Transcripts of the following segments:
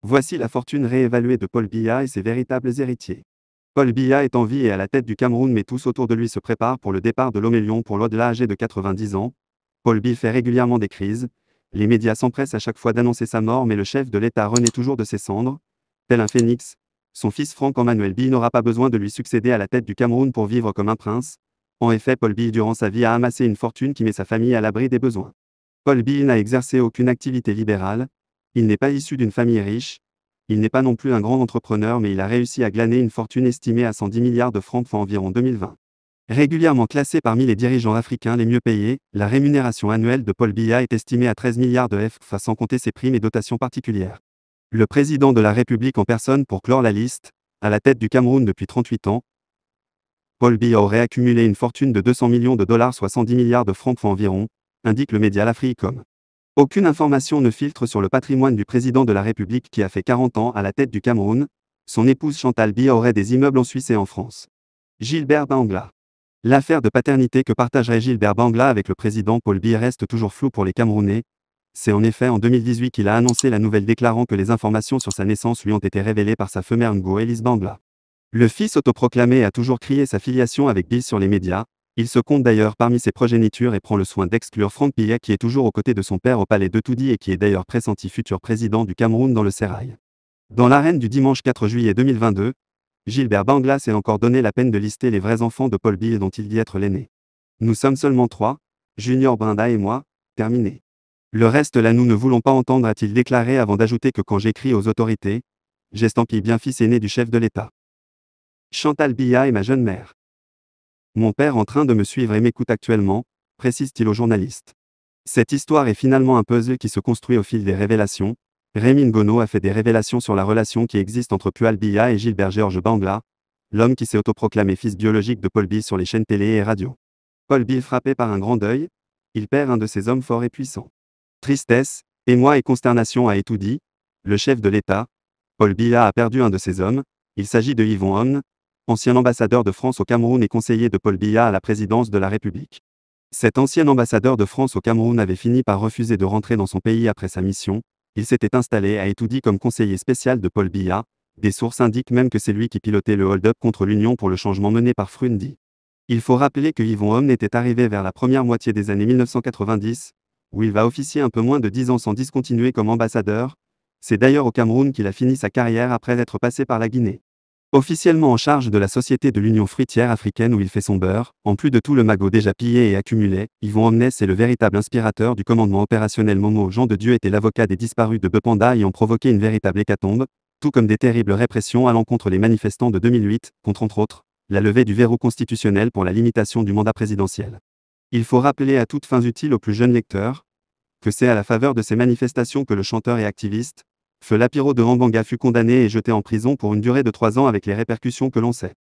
Voici la fortune réévaluée de Paul Biya et ses véritables héritiers. Paul Biya est en vie et à la tête du Cameroun, mais tous autour de lui se préparent pour le départ de Lomé Lion pour l'au-delà âgé de 90 ans. Paul Biya fait régulièrement des crises. Les médias s'empressent à chaque fois d'annoncer sa mort, mais le chef de l'État renaît toujours de ses cendres. Tel un phénix, son fils Franck-Emmanuel Biya n'aura pas besoin de lui succéder à la tête du Cameroun pour vivre comme un prince. En effet, Paul Biya durant sa vie a amassé une fortune qui met sa famille à l'abri des besoins. Paul Biya n'a exercé aucune activité libérale. Il n'est pas issu d'une famille riche. Il n'est pas non plus un grand entrepreneur, mais il a réussi à glaner une fortune estimée à 110 milliards de francs en environ 2020. Régulièrement classé parmi les dirigeants africains les mieux payés, la rémunération annuelle de Paul Biya est estimée à 13 milliards de francs sans compter ses primes et dotations particulières. Le président de la République en personne pour clore la liste, à la tête du Cameroun depuis 38 ans, Paul Biya aurait accumulé une fortune de 200 millions de dollars, soit 110 milliards de francs environ, indique le média l'Africom. Aucune information ne filtre sur le patrimoine du président de la République qui a fait 40 ans à la tête du Cameroun. Son épouse Chantal Biya aurait des immeubles en Suisse et en France. Gilbert Bangla. L'affaire de paternité que partagerait Gilbert Bangla avec le président Paul Biya reste toujours floue pour les Camerounais. C'est en effet en 2018 qu'il a annoncé la nouvelle déclarant que les informations sur sa naissance lui ont été révélées par sa femelle Ngo Elise Bangla. Le fils autoproclamé a toujours crié sa filiation avec Biya sur les médias. Il se compte d'ailleurs parmi ses progénitures et prend le soin d'exclure Franck Biya qui est toujours aux côtés de son père au palais de Toudi et qui est d'ailleurs pressenti futur président du Cameroun dans le sérail. Dans l'arène du dimanche 4 juillet 2022, Gilbert Bangla s'est encore donné la peine de lister les vrais enfants de Paul Biya dont il dit être l'aîné. Nous sommes seulement 3, Junior Brinda et moi, terminé. Le reste là nous ne voulons pas entendre, a-t-il déclaré avant d'ajouter que quand j'écris aux autorités, j'estampille bien fils aîné du chef de l'État. Chantal Biya est ma jeune mère. Mon père en train de me suivre et m'écoute actuellement, précise-t-il aux journalistes. Cette histoire est finalement un puzzle qui se construit au fil des révélations. Rémi Ngono a fait des révélations sur la relation qui existe entre Paul Biya et Gilbert Georges Bangla, l'homme qui s'est autoproclamé fils biologique de Paul Biya sur les chaînes télé et radio. Paul Biya frappé par un grand deuil, il perd un de ses hommes forts et puissants. Tristesse, émoi et consternation a tout dit, le chef de l'État, Paul Biya a perdu un de ses hommes, il s'agit de Yvon Hon, ancien ambassadeur de France au Cameroun et conseiller de Paul Biya à la présidence de la République. Cet ancien ambassadeur de France au Cameroun avait fini par refuser de rentrer dans son pays après sa mission. Il s'était installé à Etoudi comme conseiller spécial de Paul Biya. Des sources indiquent même que c'est lui qui pilotait le hold-up contre l'Union pour le changement mené par Frundi. Il faut rappeler que Yvon Hon était arrivé vers la première moitié des années 1990, où il va officier un peu moins de 10 ans sans discontinuer comme ambassadeur. C'est d'ailleurs au Cameroun qu'il a fini sa carrière après être passé par la Guinée. Officiellement en charge de la Société de l'Union fruitière africaine où il fait son beurre, en plus de tout le magot déjà pillé et accumulé, Yvon Hon est le véritable inspirateur du commandement opérationnel Momo. Jean de Dieu était l'avocat des disparus de Bepanda ayant provoqué une véritable hécatombe, tout comme des terribles répressions à l'encontre des manifestants de 2008, contre entre autres, la levée du verrou constitutionnel pour la limitation du mandat présidentiel. Il faut rappeler à toutes fins utiles aux plus jeunes lecteurs, que c'est à la faveur de ces manifestations que le chanteur et activiste, Feu Lapiro de Rambanga fut condamné et jeté en prison pour une durée de 3 ans avec les répercussions que l'on sait.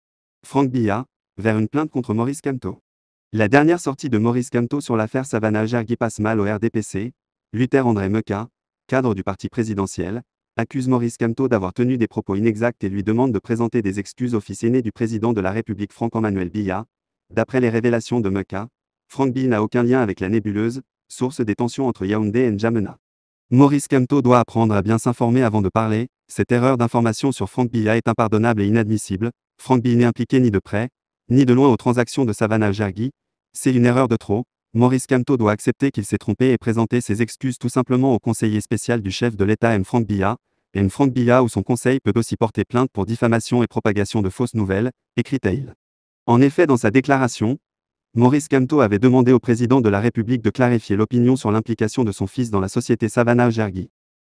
Franck Biya, vers une plainte contre Maurice Kamto. La dernière sortie de Maurice Kamto sur l'affaire Savannah Gergui passe mal au RDPC. Luther André Meka, cadre du parti présidentiel, accuse Maurice Kamto d'avoir tenu des propos inexacts et lui demande de présenter des excuses au fils aîné du président de la République Franck-Emmanuel Biya. D'après les révélations de Meka, Franck Biya n'a aucun lien avec la nébuleuse, source des tensions entre Yaoundé et N'Djamena. Maurice Kamto doit apprendre à bien s'informer avant de parler. Cette erreur d'information sur Franck Biya est impardonnable et inadmissible. Franck Biya n'est impliqué ni de près, ni de loin aux transactions de Savannah Gergui. C'est une erreur de trop. Maurice Kamto doit accepter qu'il s'est trompé et présenter ses excuses tout simplement au conseiller spécial du chef de l'État M. Franck Biya. M. Franck Biya ou son conseil peut aussi porter plainte pour diffamation et propagation de fausses nouvelles, écrit-il. En effet, dans sa déclaration, Maurice Kamto avait demandé au président de la République de clarifier l'opinion sur l'implication de son fils dans la société Savannah Gergui.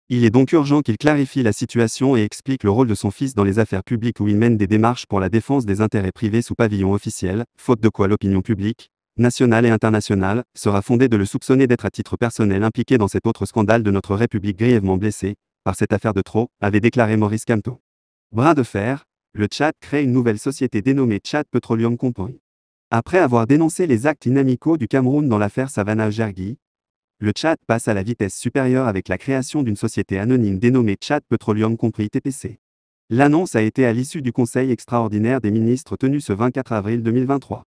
Il est donc urgent qu'il clarifie la situation et explique le rôle de son fils dans les affaires publiques où il mène des démarches pour la défense des intérêts privés sous pavillon officiel, faute de quoi l'opinion publique, nationale et internationale, sera fondée de le soupçonner d'être à titre personnel impliqué dans cet autre scandale de notre République grièvement blessée par cette affaire de trop, avait déclaré Maurice Kamto. Bras de fer, le Tchad crée une nouvelle société dénommée Tchad Petroleum Company. Après avoir dénoncé les actes inamicaux du Cameroun dans l'affaire Savannah Gergui, le Tchad passe à la vitesse supérieure avec la création d'une société anonyme dénommée Tchad Petroleum Company TPC. L'annonce a été à l'issue du Conseil extraordinaire des ministres tenu ce 24 avril 2023.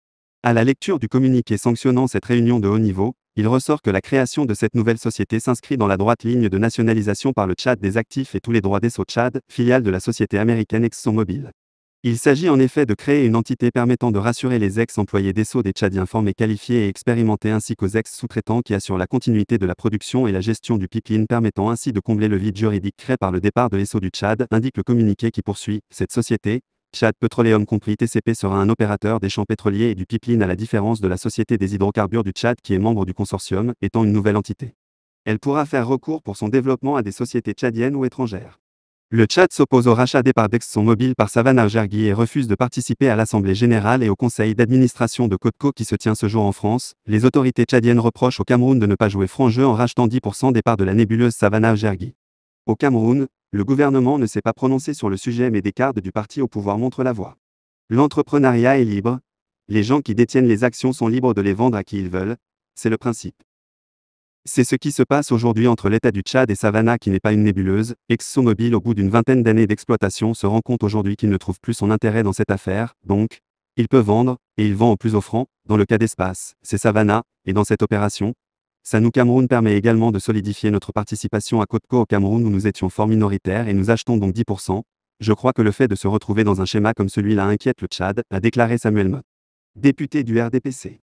À la lecture du communiqué sanctionnant cette réunion de haut niveau, il ressort que la création de cette nouvelle société s'inscrit dans la droite ligne de nationalisation par le Tchad des actifs et tous les droits d'Esso Tchad, filiale de la société américaine ExxonMobil. Il s'agit en effet de créer une entité permettant de rassurer les ex-employés d'Esso des Tchadiens formés, qualifiés et expérimentés ainsi qu'aux ex-sous-traitants qui assurent la continuité de la production et la gestion du pipeline, permettant ainsi de combler le vide juridique créé par le départ de Esso du Tchad, indique le communiqué qui poursuit. Cette société, Tchad Petroleum compris TCP, sera un opérateur des champs pétroliers et du pipeline à la différence de la Société des hydrocarbures du Tchad qui est membre du consortium, étant une nouvelle entité. Elle pourra faire recours pour son développement à des sociétés tchadiennes ou étrangères. Le Tchad s'oppose au rachat des parts d'ExxonMobil par Savannah Gergui et refuse de participer à l'Assemblée générale et au conseil d'administration de Codco qui se tient ce jour en France. Les autorités tchadiennes reprochent au Cameroun de ne pas jouer franc jeu en rachetant 10% des parts de la nébuleuse Savannah Gergui. Au Cameroun, le gouvernement ne s'est pas prononcé sur le sujet, mais des cadres du parti au pouvoir montrent la voie. L'entrepreneuriat est libre. Les gens qui détiennent les actions sont libres de les vendre à qui ils veulent. C'est le principe. C'est ce qui se passe aujourd'hui entre l'État du Tchad et Savannah, qui n'est pas une nébuleuse. ExxonMobil, au bout d'une vingtaine d'années d'exploitation, se rend compte aujourd'hui qu'il ne trouve plus son intérêt dans cette affaire, donc, il peut vendre, et il vend au plus offrant. Dans le cas d'Espace, c'est Savannah, et dans cette opération, Sanou Cameroun permet également de solidifier notre participation à Codco au Cameroun où nous étions fort minoritaires et nous achetons donc 10%. Je crois que le fait de se retrouver dans un schéma comme celui-là inquiète le Tchad, a déclaré Samuel Mott, député du RDPC.